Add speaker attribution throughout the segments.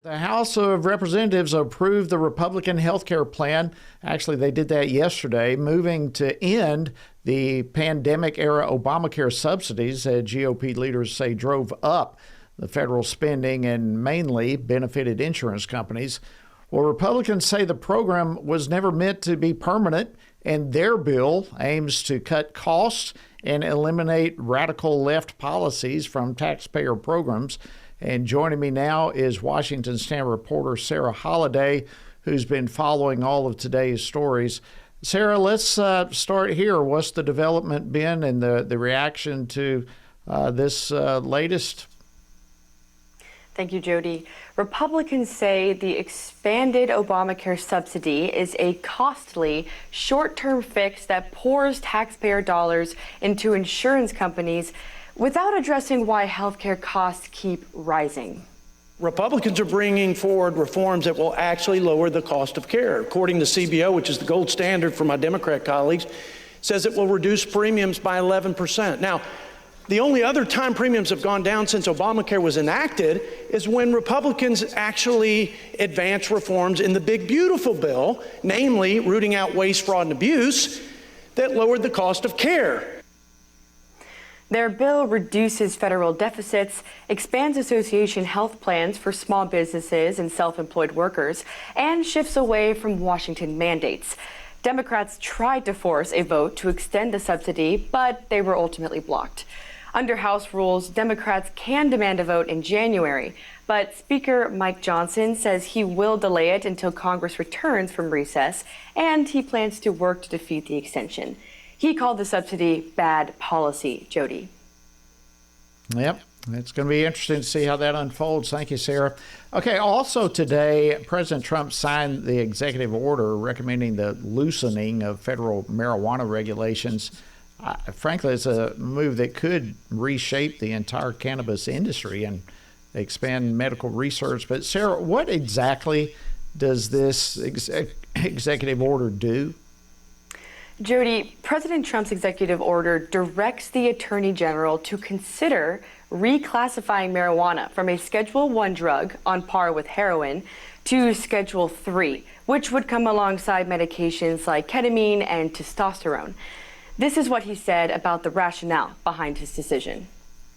Speaker 1: The House of Representatives approved the Republican health care plan. Actually, they did that yesterday, moving to end the pandemic-era Obamacare subsidies that GOP leaders say drove up the federal spending and mainly benefited insurance companies. Well, Republicans say the program was never meant to be permanent, and their bill aims to cut costs and eliminate radical left policies from taxpayer programs. And joining me now is Washington Stand reporter Sarah Holliday, who's been following all of today's stories. Sarah, let's start here. What's the development been and the reaction to this latest?
Speaker 2: Thank you, Jody. Republicans say the expanded Obamacare subsidy is a costly, short-term fix that pours taxpayer dollars into insurance companies without addressing why healthcare costs keep rising.
Speaker 3: Republicans are bringing forward reforms that will actually lower the cost of care. According to CBO, which is the gold standard for my Democrat colleagues, says it will reduce premiums by 11%. Now, the only other time premiums have gone down since Obamacare was enacted is when Republicans actually advance reforms in the big, beautiful bill, namely rooting out waste, fraud, and abuse, that lowered the cost of care.
Speaker 2: Their bill reduces federal deficits, expands association health plans for small businesses and self-employed workers, and shifts away from Washington mandates. Democrats tried to force a vote to extend the subsidy, but they were ultimately blocked. Under House rules, Democrats can demand a vote in January, but Speaker Mike Johnson says he will delay it until Congress returns from recess, and he plans to work to defeat the extension. He called the subsidy bad policy, Jody.
Speaker 1: Yep, it's going to be interesting to see how that unfolds. Thank you, Sarah. Okay, also today, President Trump signed the executive order recommending the loosening of federal marijuana regulations. Frankly, it's a move that could reshape the entire cannabis industry and expand medical research. But Sarah, what exactly does this executive order do?
Speaker 2: Jody, President Trump's executive order directs the Attorney General to consider reclassifying marijuana from a Schedule I drug on par with heroin to Schedule III, which would come alongside medications like ketamine and testosterone. This is what he said about the rationale behind his decision.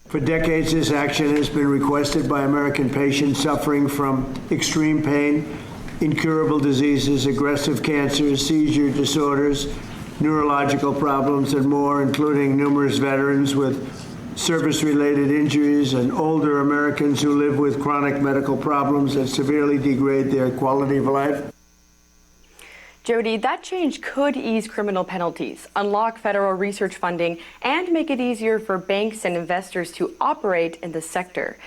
Speaker 4: For decades, this action has been requested by American patients suffering from extreme pain, incurable diseases, aggressive cancers, seizure disorders, neurological problems, and more, including numerous veterans with service-related injuries and older Americans who live with chronic medical problems that severely degrade their quality of life.
Speaker 2: Jody, that change could ease criminal penalties, unlock federal research funding, and make it easier for banks and investors to operate in the sector.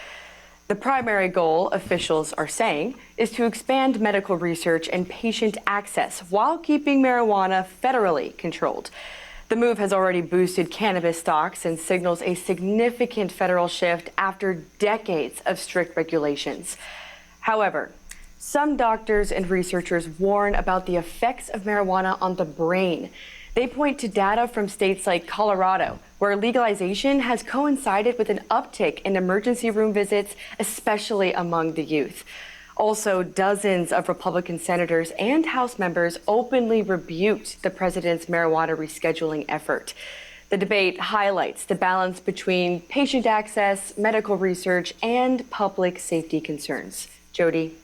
Speaker 2: The primary goal, officials are saying, is to expand medical research and patient access while keeping marijuana federally controlled. The move has already boosted cannabis stocks and signals a significant federal shift after decades of strict regulations. However, some doctors and researchers warn about the effects of marijuana on the brain. They point to data from states like Colorado, where legalization has coincided with an uptick in emergency room visits, especially among the youth. Also, dozens of Republican senators and House members openly rebuked the president's marijuana rescheduling effort. The debate highlights the balance between patient access, medical research, and public safety concerns. Jody.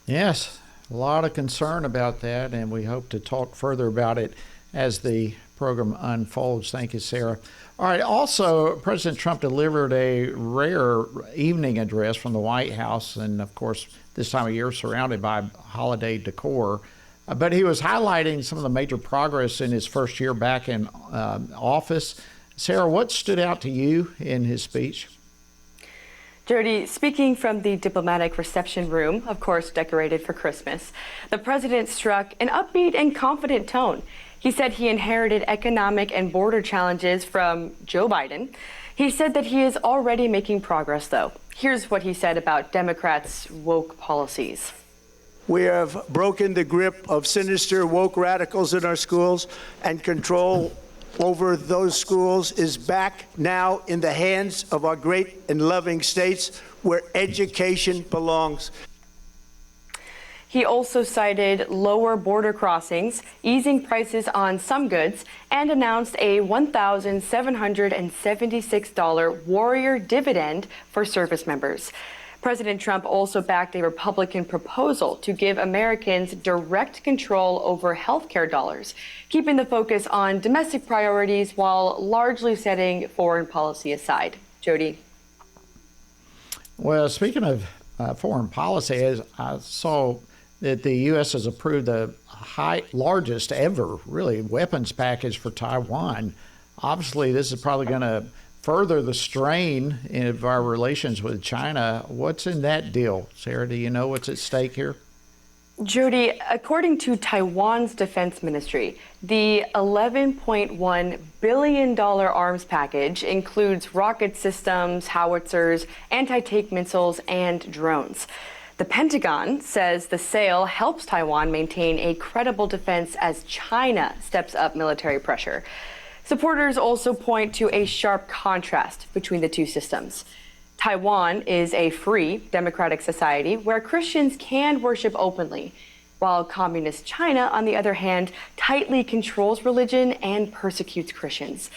Speaker 1: Yes, a lot of concern about that, and we hope to talk further about it as the program unfolds. Thank you, Sarah. All right, also, President Trump delivered a rare evening address from the White House, and of course, this time of year surrounded by holiday decor. But he was highlighting some of the major progress in his first year back in office. Sarah, what stood out to you in his speech?
Speaker 2: Jody, speaking from the diplomatic reception room, of course decorated for Christmas, the president struck an upbeat and confident tone. He said he inherited economic and border challenges from Joe Biden. He said that he is already making progress, though. Here's what he said about Democrats' woke policies.
Speaker 4: We have broken the grip of sinister woke radicals in our schools and control over those schools is back now in the hands of our great and loving states where education belongs.
Speaker 2: He also cited lower border crossings, easing prices on some goods, and announced a $1,776 warrior dividend for service members. President Trump also backed a Republican proposal to give Americans direct control over health care dollars, keeping the focus on domestic priorities while largely setting foreign policy aside. Jody.
Speaker 1: Well, speaking of foreign policy, I saw that the U.S. has approved the largest ever, really, weapons package for Taiwan. Obviously, this is probably going to further the strain of our relations with China. What's in that deal? Sarah, do you know what's at stake here?
Speaker 2: Jody, according to Taiwan's defense ministry, the $11.1 billion arms package includes rocket systems, howitzers, anti-tank missiles, and drones. The Pentagon says the sale helps Taiwan maintain a credible defense as China steps up military pressure. Supporters also point to a sharp contrast between the two systems. Taiwan is a free, democratic society where Christians can worship openly, while Communist China, on the other hand, tightly controls religion and persecutes Christians.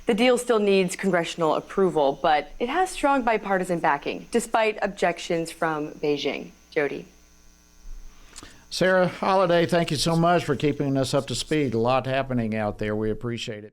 Speaker 2: The deal still needs congressional approval, but it has strong bipartisan backing, despite objections from Beijing. Jody.
Speaker 1: Sarah, Holliday, thank you so much for keeping us up to speed. A lot happening out there. We appreciate it.